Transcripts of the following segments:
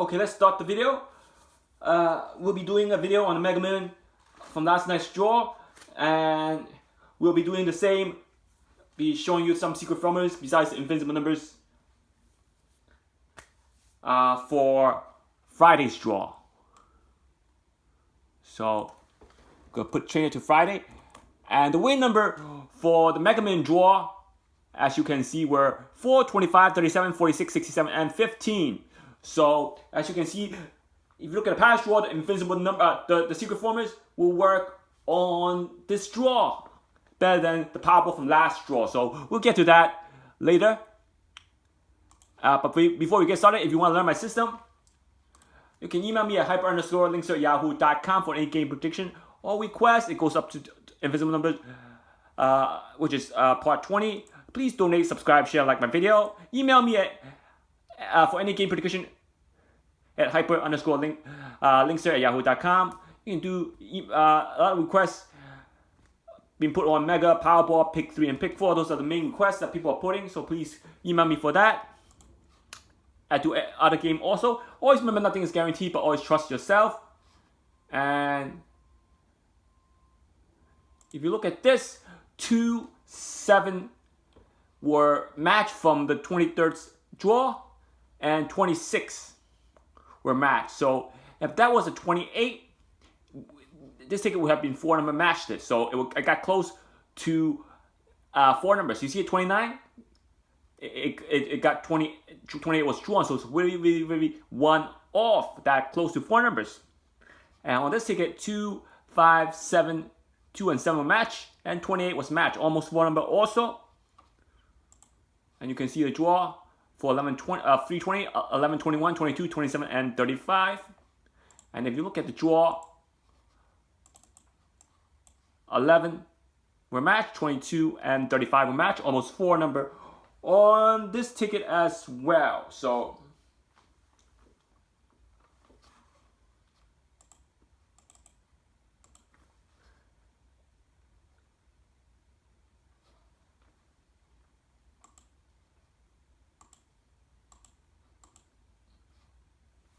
Okay, let's start the video. We'll be doing a video on the Mega Million from last night's draw, and we'll be doing the same. Be showing you some secret formulas besides the invincible numbers for Friday's draw. So, gonna put trainer to Friday, and the win number for the Mega Million draw, as you can see, were 4, 25, 37, 46, 67, and 15. So, as you can see, if you look at the past draw, the invincible number, the secret formulas will work on this draw better than the Powerball from last draw. So, we'll get to that later. But before we get started, if you want to learn my system, you can email me at hyper_linkster@yahoo.com for any game prediction or request. It goes up to invincible numbers, which is part 20. Please donate, subscribe, share, like my video. Email me at for any game prediction at hyper_linkster@yahoo.com. You can do a lot of requests being put on Mega, Powerball, Pick 3, and Pick 4. Those are the main requests that people are putting. So please email me for that. I do other game also. Always remember, nothing is guaranteed, but always trust yourself. And if you look at this, 2, 7 were matched from the 23rd draw, and 26 were matched. So if that was a 28, this ticket would have been 4 number matched it. So it got close to 4 numbers. You see it, 29? It got 20, 28 was drawn, so it's really one off, that close to 4 numbers. And on this ticket, 2, 5, 7, 2 and 7 were matched, and 28 was matched, almost 4 number also. And you can see the draw for 320, 11, 21, 22, 27, and 35. And if you look at the draw, 11 were matched, 22 and 35 were matched, almost 4 number on this ticket as well. So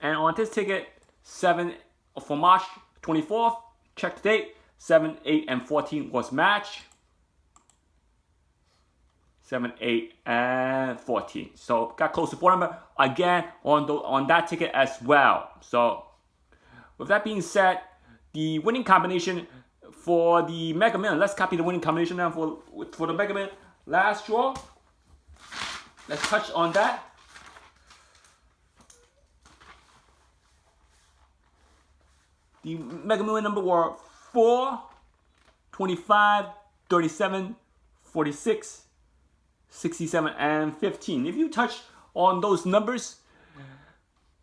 and on this ticket, 7 for March 24th, check the date, 7, 8, and 14 was matched. 7, 8, and 14. So got close to 4 number again on that ticket as well. So with that being said, the winning combination for the Mega Million. Let's copy the winning combination now for the Mega Million last draw. Let's touch on that. The Mega Million number were 4, 25, 37, 46, 67, and 15. If you touch on those numbers,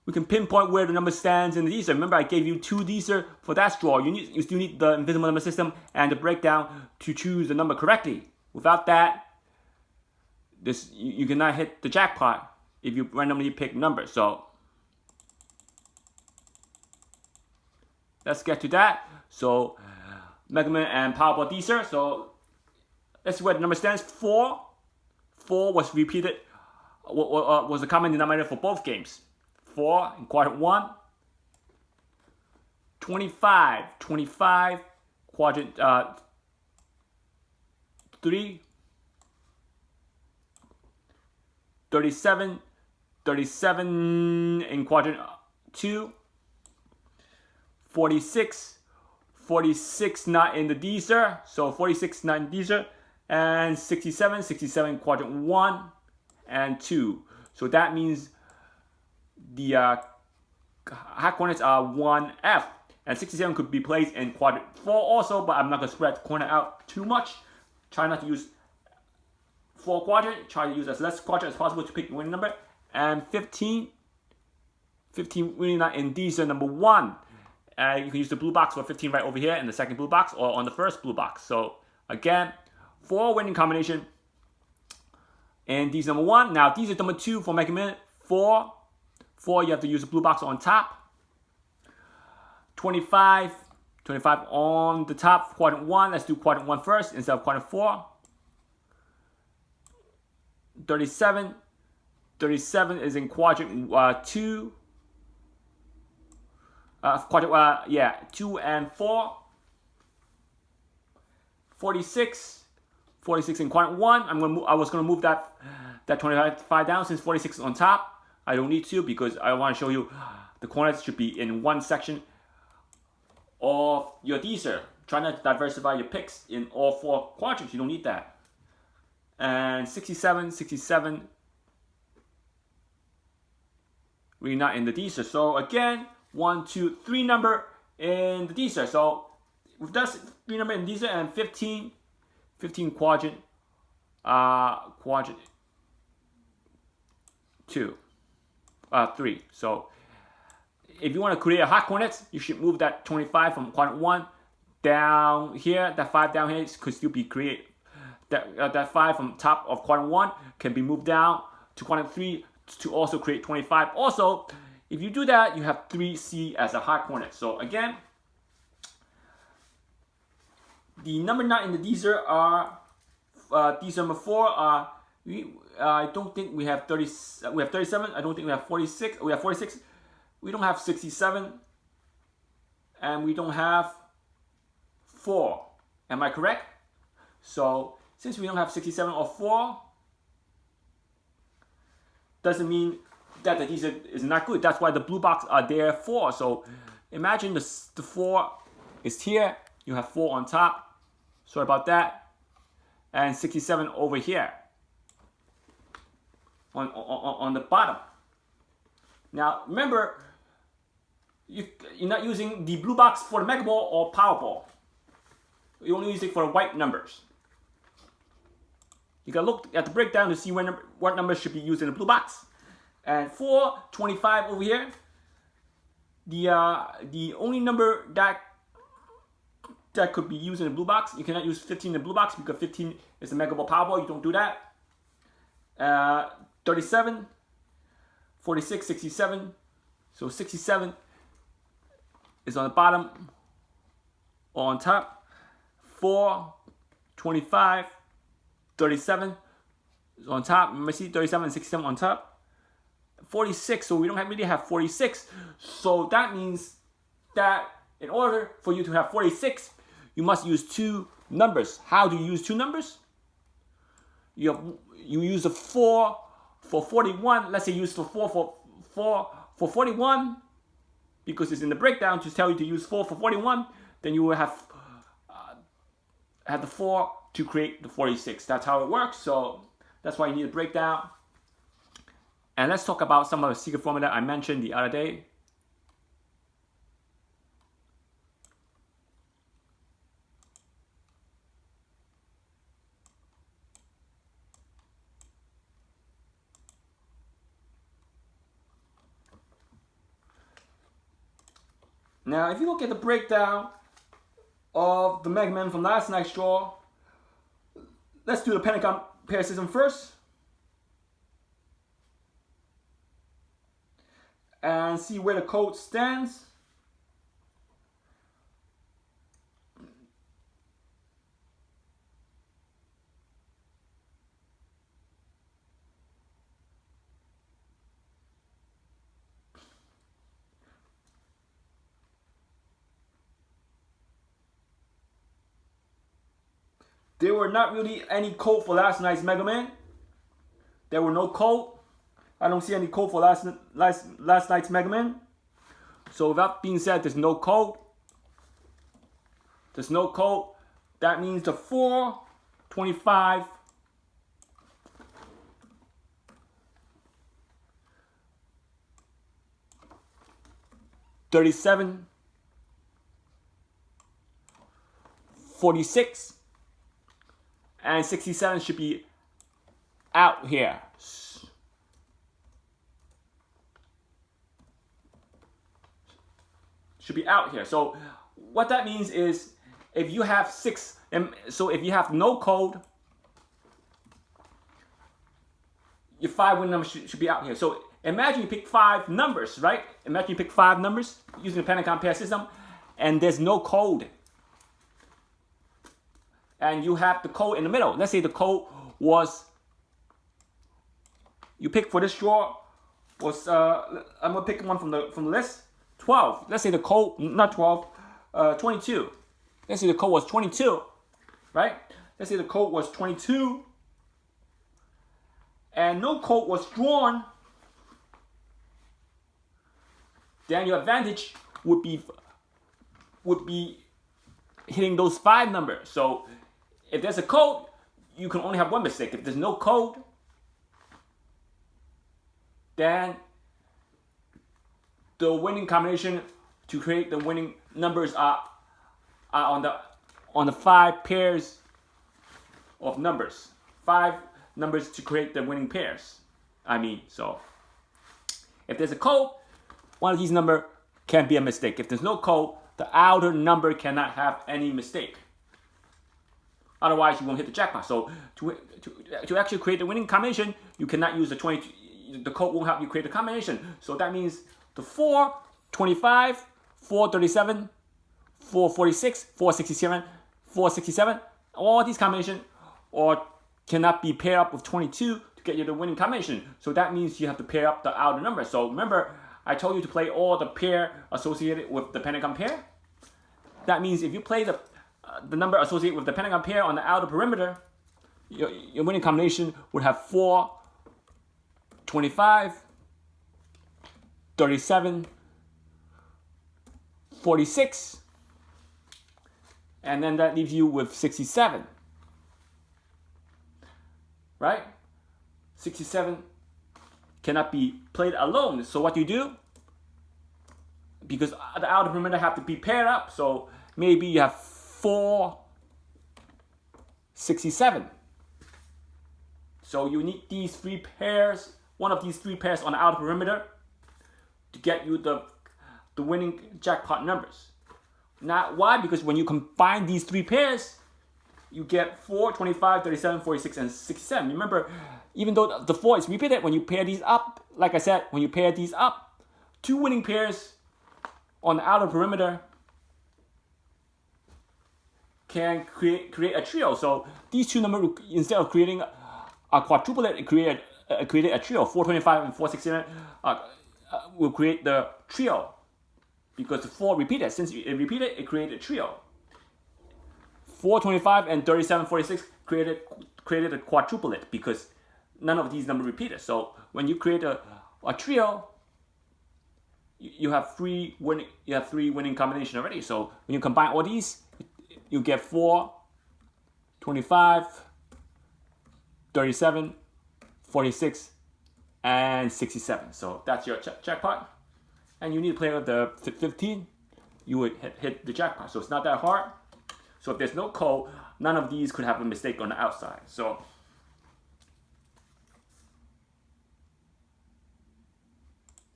we can pinpoint where the number stands in the Dster. Remember, I gave you 2 Dster for that draw. You still need the invisible number system and the breakdown to choose the number correctly. Without that, you cannot hit the jackpot if you randomly pick numbers. So let's get to that. So Mega Million and Powerball Dster. So let's see where the number stands. 4 was repeated, was the common denominator for both games. 4 in quadrant 1, 25 quadrant 3, 37 in quadrant 2, 46 not in the Dster, so 46 not in Dster, and 67 quadrant 1 and 2. So that means the hot coordinates are 1F, and 67 could be placed in quadrant 4 also, but I'm not going to spread the corner out too much. Try not to use 4 quadrant, try to use as less quadrant as possible to pick the winning number. And 15 really not in Dster number 1. You can use the blue box for 15 right over here in the second blue box, or on the first blue box. So again, 4 winning combination, and Dster number 1. Now Dster number 2 for Mega Million. 4, you have to use the blue box on top. 25 on the top, quadrant 1. Let's do quadrant 1 first instead of quadrant 4. 37 is in quadrant 2. Yeah, 2 and 4. 46. 46 in quadrant 1. I was gonna move that 25 down since 46 is on top. I don't need to because I want to show you the coordinates should be in one section of your Dster. Try not to diversify your picks in all 4 quadrants. You don't need that. And 67, 67. We're not in the Dster. So again, 1, 2, 3 number in the Dster. So with that 3 number in Dster and 15 quadrant 2, 3. So if you want to create a hot coordinates, you should move that 25 from quadrant 1 down here. That 5 down here could still be created. That 5 from top of quadrant 1 can be moved down to quadrant 3 to also create 25. Also, if you do that, you have 3C as a hot coordinate. So again, the number not in the Dster are Dster number 4 are I don't think we have 30. We have 37. I don't think we have 46. We have 46. We don't have 67, and we don't have 4. Am I correct? So since we don't have 67 or 4, doesn't mean that the Dster is not good. That's why the blue box are there for. So imagine the 4 is here. You have 4 on top. Sorry about that. And 67 over here on the bottom. Now remember, you're not using the blue box for the Mega Ball or Powerball. You only use it for the white numbers. You gotta look at the breakdown to see what numbers should be used in the blue box. And 4, 25 over here. The only number that could be used in the blue box, you cannot use 15 in the blue box because 15 is the Mega Ball Powerball. You don't do that. 37, 46, 67. So 67 is on the bottom or on top. 4, 25, 37 is on top. Remember, see 37 and 67 on top. 46, so we don't really have 46. So that means that in order for you to have 46, you must use 2 numbers. How do you use 2 numbers? You use a 4 for 41. Let's say you use the 4 for 41 because it's in the breakdown to tell you to use 4 for 41. Then you will have the 4 to create the 46. That's how it works. So that's why you need a breakdown. And let's talk about some of the secret formula I mentioned the other day. Now, if you look at the breakdown of the Mega Man from last night's draw, let's do the pentagon pair system first. And see where the code stands. There were not really any code for last night's Mega Man. There were no code. I don't see any code for last night's Mega Man. So with that being said, there's no code. There's no code. That means the 4, 25, 37, 46, and 67 should be out here. Should be out here. So what that means is if you have 6, so if you have no code, your 5 win number should be out here. So imagine you pick 5 numbers, right? Imagine you pick 5 numbers using the pentagon pair system, and there's no code. And you have the code in the middle. Let's say the code was, you pick for this draw was, I'm gonna pick one from the list. 12. Let's say the code, not 12, 22. Let's say the code was 22, right? Let's say the code was 22 and no code was drawn. Then your advantage would be hitting those 5 numbers. So if there's a code, you can only have one mistake. If there's no code, then the winning combination to create the winning numbers are on the 5 pairs of numbers. 5 numbers to create the winning pairs. So if there's a code, one of these numbers can be a mistake. If there's no code, the outer number cannot have any mistake. Otherwise, you won't hit the jackpot. So to actually create the winning combination, you cannot use the 22. The code won't help you create the combination. So that means the 4, 25, 437, 446, 467, 467, all these combinations cannot be paired up with 22 to get you the winning combination. So that means you have to pair up the outer number. So remember, I told you to play all the pair associated with the pentagon pair. That means if you play the number associated with the pentagon pair on the outer perimeter, your winning combination would have 4, 25, 37, 46, and then that leaves you with 67. Right? 67 cannot be played alone. So what do you do? Because the outer perimeter have to be paired up. So maybe you have 4, 67. So you need these 3 pairs, one of these 3 pairs on the outer perimeter to get you the winning jackpot numbers. Now, why? Because when you combine these 3 pairs, you get 4, 25, 37, 46, and 67. Remember, even though the 4 is repeated, when you pair these up, like I said, when you pair these up, 2 winning pairs on the outer perimeter can create a trio. So these 2 numbers, instead of creating a quadruplet, it created a trio. 425 and 467 will create the trio because the 4 repeated. Since it repeated, it created a trio. 425 and 3746 created a quadruplet because none of these numbers repeated. So when you create a trio, you have 3 winning combination already. So when you combine all these, you get 4, 25, 37, 46, and 67. So that's your jackpot. And you need to play with the 15. You would hit the jackpot. So it's not that hard. So if there's no code, none of these could have a mistake on the outside. So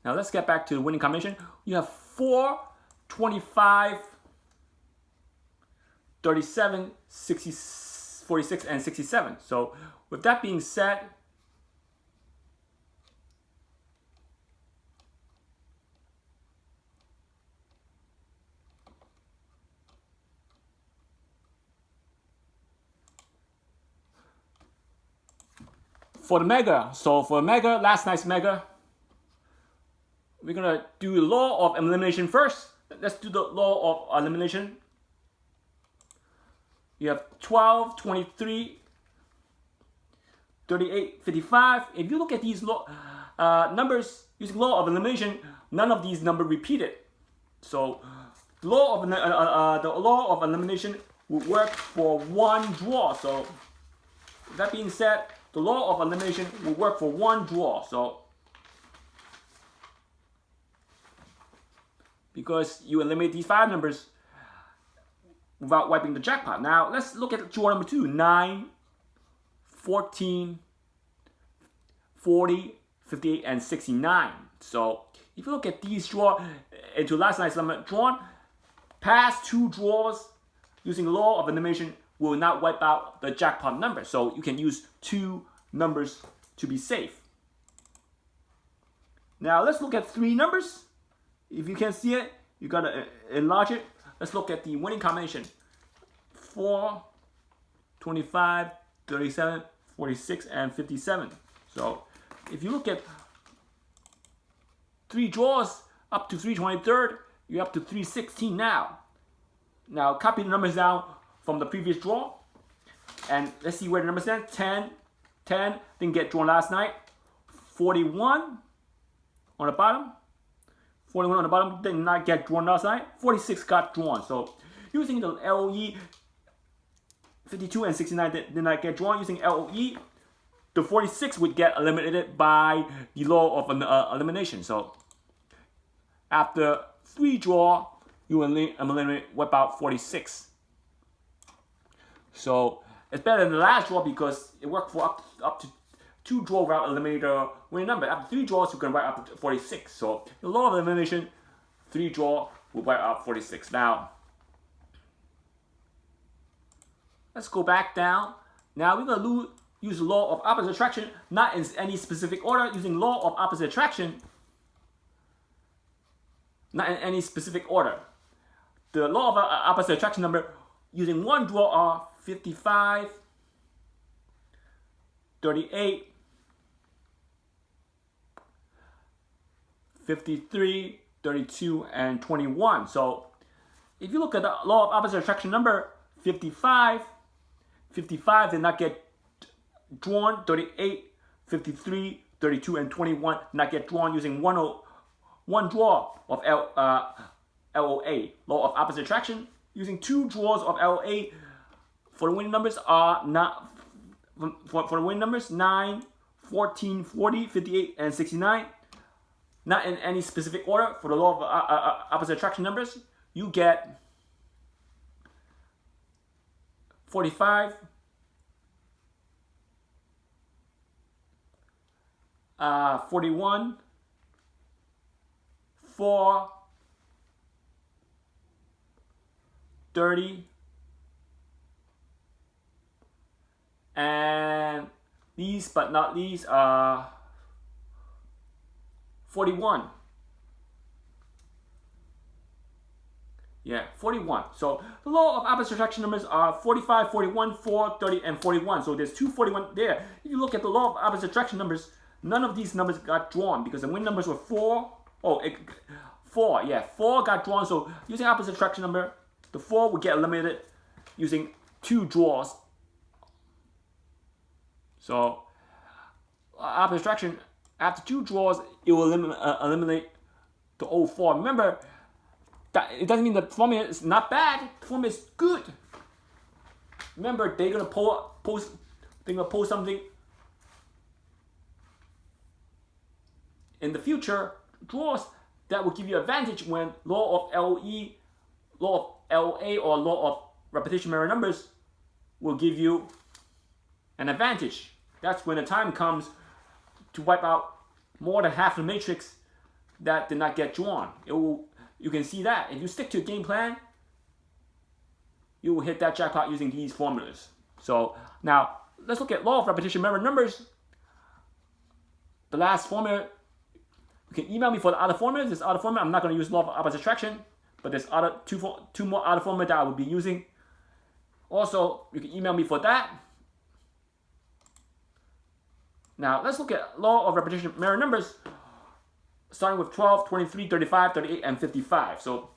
now let's get back to the winning combination. You have 4, 25, 37, 60, 46, and 67. So with that being said, for the mega, last night's mega, we're gonna do the law of elimination first. Let's do the law of elimination. You have 12, 23, 38, 55. If you look at these numbers using law of elimination, none of these numbers repeated. So the law of elimination would work for 1 draw. So with that being said, the law of elimination will work for 1 draw. So because you eliminate these 5 numbers without wiping the jackpot. Now let's look at draw number 2. 9, 14, 40, 58, and 69. So if you look at these draw into last night's limit drawn, past 2 draws using the law of elimination will not wipe out the jackpot number. So you can use 2 numbers to be safe. Now let's look at 3 numbers. If you can see it, you gotta enlarge it. Let's look at the winning combination. 4, 25, 37, 46, and 57. So if you look at 3 draws up to 323rd, you're up to 316 now. Now copy the numbers down from the previous draw, and let's see where the numbers stand. 10 didn't get drawn last night. 41 on the bottom. 41 on the bottom did not get drawn last night. 46 got drawn. So using the LOE, 52 and 69 did not get drawn. Using LOE, the 46 would get eliminated by the law of elimination. So after 3 draw, you eliminate wipe out 46. So it's better than the last draw because it worked for up to 2 draw without eliminating the winning number. After 3 draws, you can wipe up to 46. So the law of elimination, 3 draw will wipe out 46. Now, let's go back down. Now we're going to use the law of opposite attraction, not in any specific order, using law of opposite attraction, not in any specific order. The law of opposite attraction number using 1 draw are 55, 38, 53, 32, and 21. So if you look at the law of opposite attraction number, 55 did not get drawn. 38, 53, 32, and 21 did not get drawn using one draw of LOA, law of opposite attraction. Using 2 draws of LOA for the winning numbers are not for the winning numbers 9, 14, 40, 58, and 69. Not in any specific order. For the law of opposite attraction numbers, you get 45, 41, 4, 30, and least but not least, 41. Yeah, 41. So the law of opposite attraction numbers are 45, 41, 4, 30, and 41. So there's 2 41 there. If you look at the law of opposite attraction numbers, none of these numbers got drawn because the win numbers were 4. 4. Yeah, 4 got drawn. So using opposite attraction number, the 4 would get eliminated using 2 draws. So opposite attraction, after 2 draws, it will eliminate the old 4. Remember, that it doesn't mean the formula is not bad. The formula is good. Remember, they're gonna post something in the future, draws that will give you advantage when law of LE, law of LA, or law of repetition mirror numbers will give you an advantage. That's when the time comes to wipe out more than half the matrix that did not get drawn. You can see that. If you stick to a game plan, you will hit that jackpot using these formulas. So now, let's look at law of repetition mirror numbers. The last formula, you can email me for the other formulas. This other formula, I'm not going to use law of opposite attraction, but there's two more other formulas that I will be using. Also, you can email me for that. Now, let's look at law of repetition mirror numbers, starting with 12, 23, 35, 38, and 55. So,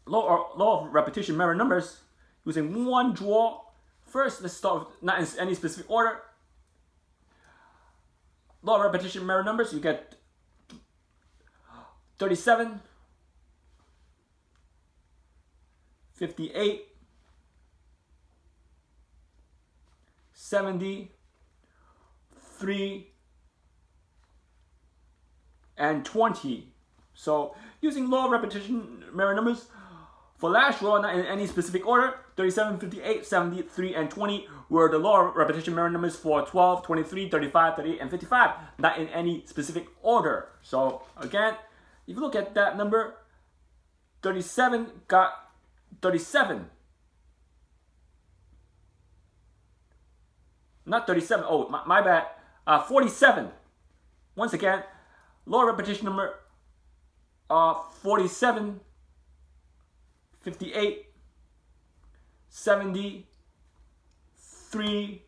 law of repetition mirror numbers, using 1 draw. First, let's start with not in any specific order. Law of repetition mirror numbers, you get 37, 58, 70, 3, and 20. So using law of repetition mirror numbers for last draw, not in any specific order, 37, 58, 73, and 20 were the law of repetition mirror numbers for 12, 23, 35, 38, and 55, not in any specific order. So again, if you look at that number, 37 got 37. Not 37, oh, my bad. 47. Once again, law of repetition number 47, 58, 70, 3,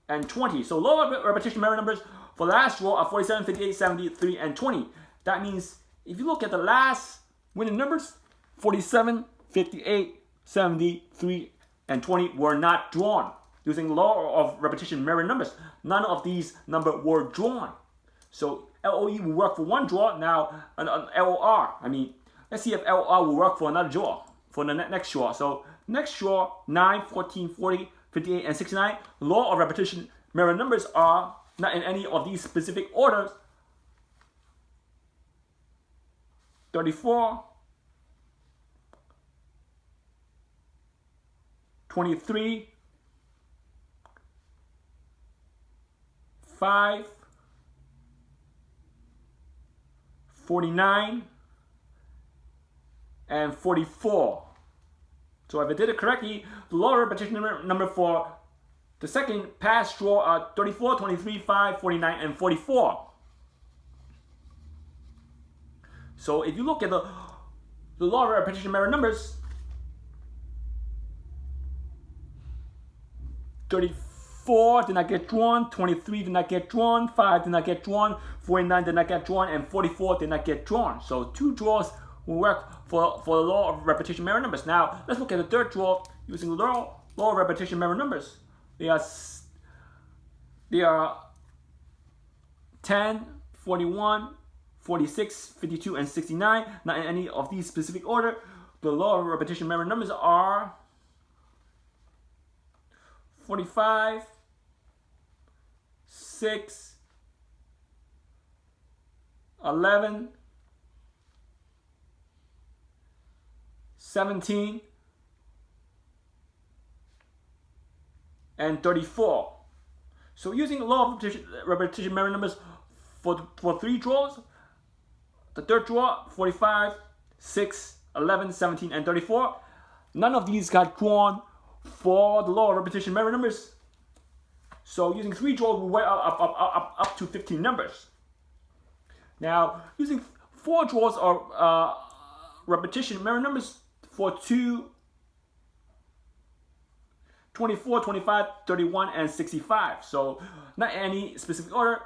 and 20. So law of repetition mirror numbers for the last draw are 47, 58, 70, 3, and 20. That means if you look at the last winning numbers, 47, 58, 73, and 20 were not drawn. Using the law of repetition mirror numbers, none of these numbers were drawn. So LOE will work for one draw. Now an LOR, let's see if LOR will work for another draw, for the next draw. So next draw, 9, 14, 40, 58, and 69. Law of repetition mirror numbers are not in any of these specific orders. 34, 23, 5, 49, and 44. So if I did it correctly, the law of repetition number for the second pass draw are 34, 23, 5, 49, and 44. So if you look at the law of repetition mirror numbers, 34 did not get drawn, 23 did not get drawn, 5 did not get drawn, 49 did not get drawn, and 44 did not get drawn. So 2 draws will work for the law of repetition mirror numbers. Now let's look at the third draw using the law of repetition mirror numbers. They are 10, 41, 46, 52, and 69. Not in any of these specific order. The law of repetition mirror numbers are 45, 6, 11, 17, and 34. So using the law of repetition mirror numbers for 3 draws, the third draw, 45, 6, 11, 17, and 34. None of these got drawn for the law of repetition mirror numbers. So using 3 draws will weigh up to 15 numbers. Now using 4 draws or repetition mirror numbers for 2, 24, 25, 31, and 65. So not any specific order.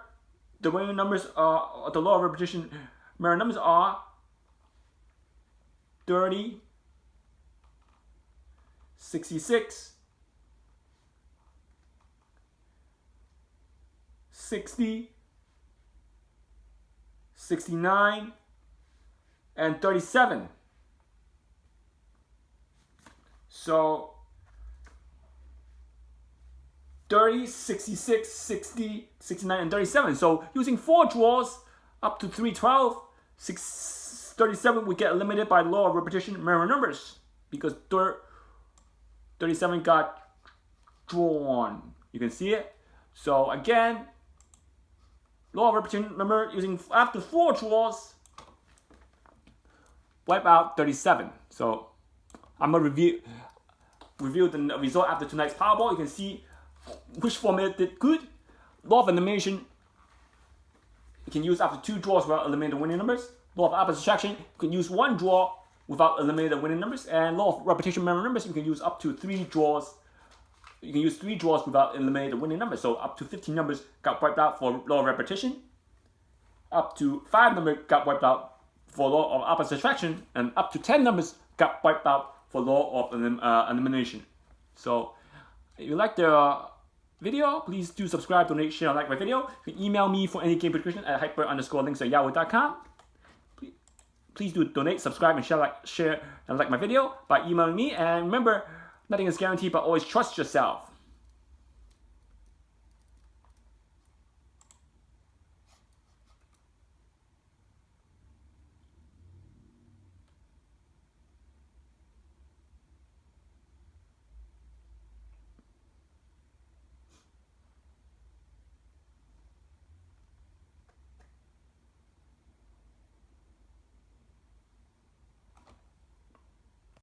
The winning numbers are, the law of repetition mirror numbers are 30, 66, 60, 69, and 37. So 30, 66, 60, 69, and 37. So using 4 draws up to 312, 37 would get eliminated by the law of repetition mirror numbers because 37 got drawn. You can see it. So again, law of repetition number using after 4 draws, wipe out 37. So I'm gonna review the result after tonight's Powerball. You can see which format did good. Law of elimination, you can use after 2 draws without eliminating the winning numbers. Law of opposite subtraction, you can use 1 draw without eliminating the winning numbers. And law of repetition mirror numbers, you can use up to 3 draws. You can use 3 draws without eliminating the winning numbers. So up to 15 numbers got wiped out for law of repetition. Up to 5 numbers got wiped out for law of opposite subtraction. And up to 10 numbers got wiped out for law of elimination. So if you like the video, please do subscribe, donate, share, and like my video. You can email me for any game prediction at hyper_links@yahoo.com. Please do donate, subscribe, and share, and like my video by emailing me. And remember, nothing is guaranteed, but always trust yourself.